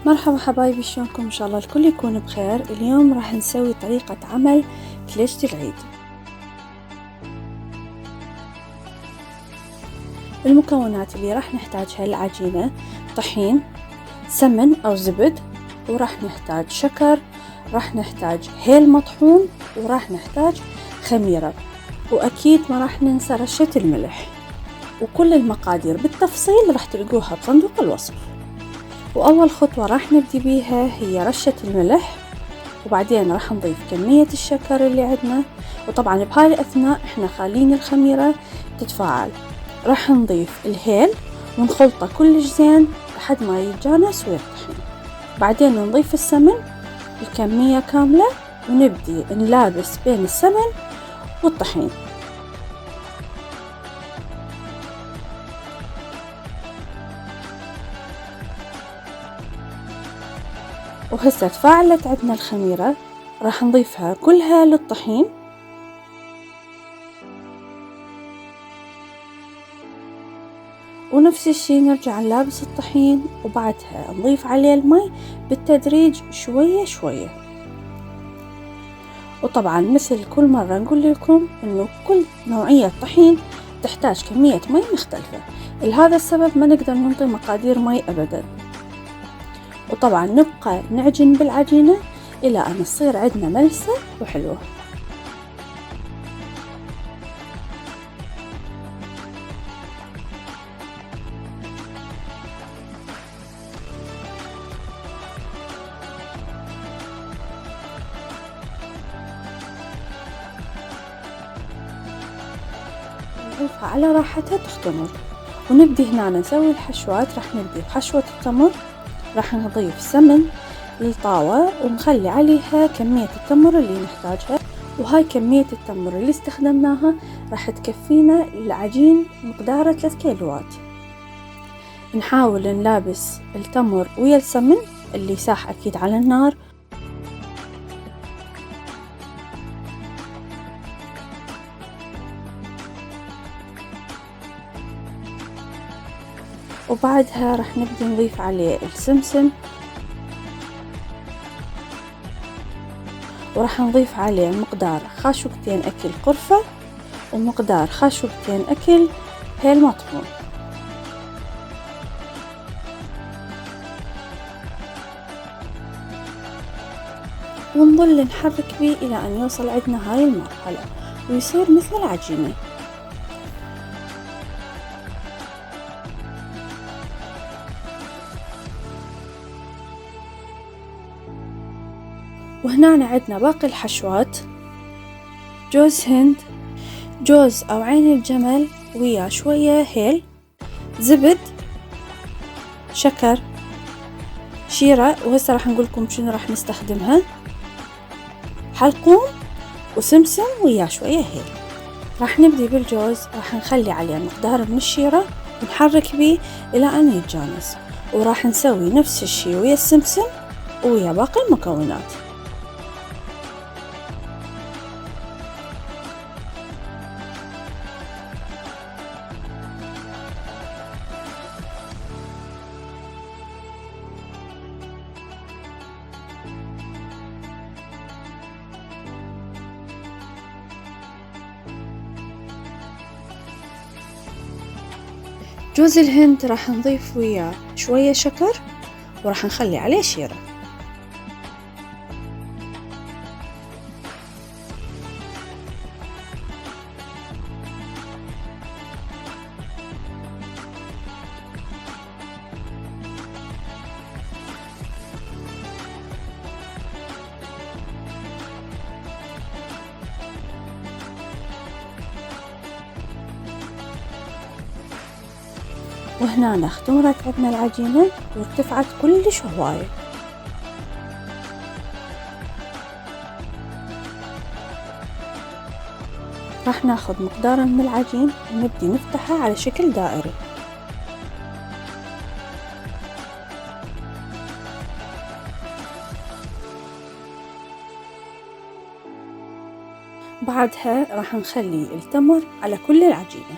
مرحبا حبايبي، شلونكم؟ ان شاء الله الكل يكون بخير. اليوم راح نسوي طريقة عمل كليشة العيد. المكونات اللي راح نحتاجها: العجينة، طحين، سمن او زبد، وراح نحتاج شكر، راح نحتاج هيل مطحون، وراح نحتاج خميرة، واكيد ما راح ننسى رشة الملح. وكل المقادير بالتفصيل راح تلقوها بصندوق الوصف. وأول خطوة راح نبدي بيها هي رشة الملح، وبعدين راح نضيف كمية الشكر اللي عندنا، وطبعا بهاي الأثناء احنا خالين الخميرة تتفاعل. راح نضيف الهيل ونخلطه كلش زين لحد ما يتجانس ويطحن. بعدين نضيف السمن الكمية كاملة، ونبدي نلابس بين السمن والطحين. وهسه تفاعلت عندنا الخميرة، راح نضيفها كلها للطحين، ونفس الشي نرجع نلابس الطحين، وبعدها نضيف عليه المي بالتدريج شوية شوية. وطبعا مثل كل مرة نقول لكم انه كل نوعية طحين تحتاج كمية مي مختلفة، لهذا السبب ما نقدر ننطي مقادير مي ابدا. وطبعا نبقى نعجن بالعجينة إلى أن تصير عندنا ملسة وحلوة. نضيفها على راحتها تختمر، ونبدي هنا نسوي الحشوات. راح نبدي بحشوة التمر، راح نضيف سمن للطاوة ونخلي عليها كمية التمر اللي نحتاجها، وهاي كمية التمر اللي استخدمناها راح تكفينا العجين مقداره 3 كيلوات. نحاول نلابس التمر ويا السمن اللي ساح أكيد على النار، وبعدها راح نبدي نضيف عليه السمسم، وراح نضيف عليه مقدار خاشوقتين أكل قرفة، ومقدار خاشوقتين أكل هيل مطحون. ونظل نحرك بيه إلى أن يوصل عندنا هاي المرحلة ويصير مثل العجينة. وهنا عندنا باقي الحشوات: جوز هند، جوز أو عين الجمل، ويا شوية هيل، زبد، شكر، شيرة، وهسه راح نقولكم شنو راح نستخدمها، حلقوم، وسمسم، ويا شوية هيل. راح نبدي بالجوز، راح نخلي عليه مقدار من الشيرة ونحرك بيه إلى أن يتجانس، وراح نسوي نفس الشي ويا السمسم ويا باقي المكونات. جوز الهند راح نضيف وياه شوية شكر، وراح نخلي عليه شيرة. وهنا اختمرت عندنا العجينة وارتفعت كلش هواية. راح ناخذ مقدار من العجين ونبدي نفتحه على شكل دائري. بعدها راح نخلي التمر على كل العجينة.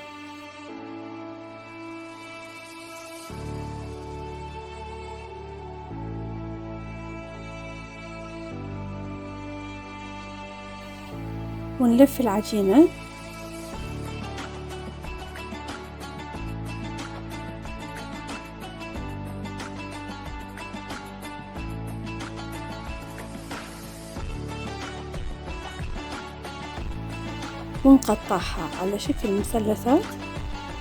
ونلف العجينة ونقطعها على شكل مثلثات،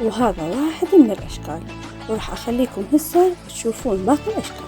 وهذا واحد من الأشكال، وراح أخليكم هسه تشوفون باقي الأشكال.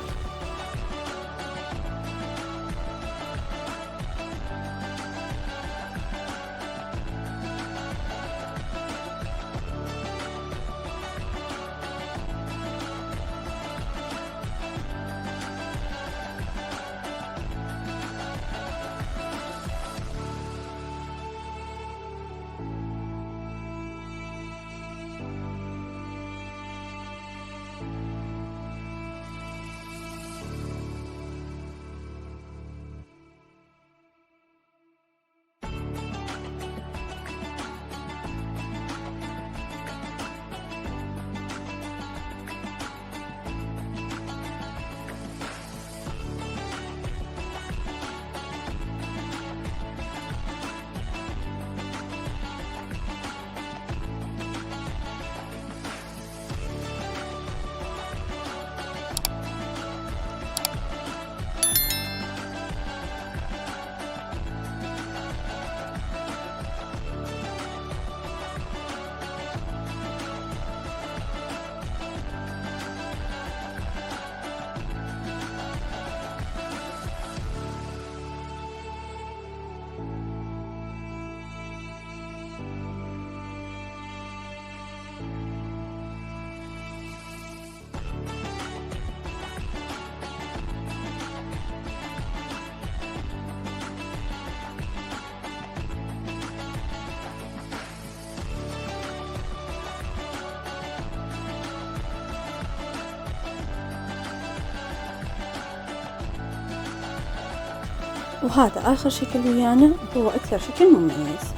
وهذا آخر شكل ويانا، هو أكثر شكل مميز.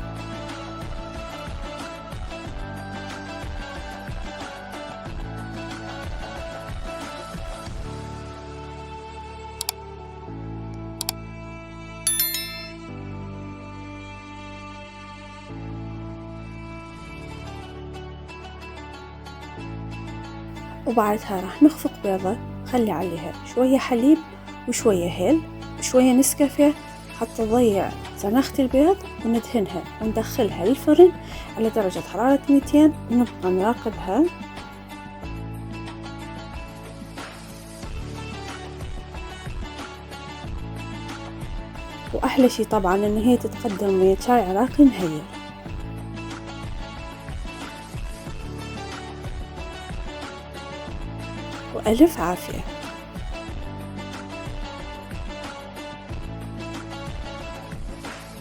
وبعدها راح نخفق بيضة، خلي عليها شوية حليب وشوية هيل وشوية نسكافيه حتى تضيع زناخة البيض، وندهنها وندخلها للفرن على درجة حرارة 200، ونبقى نراقبها. وأحلى شي طبعا إن هي تتقدم ويا شاي عراقي مهيئ. وألف عافية.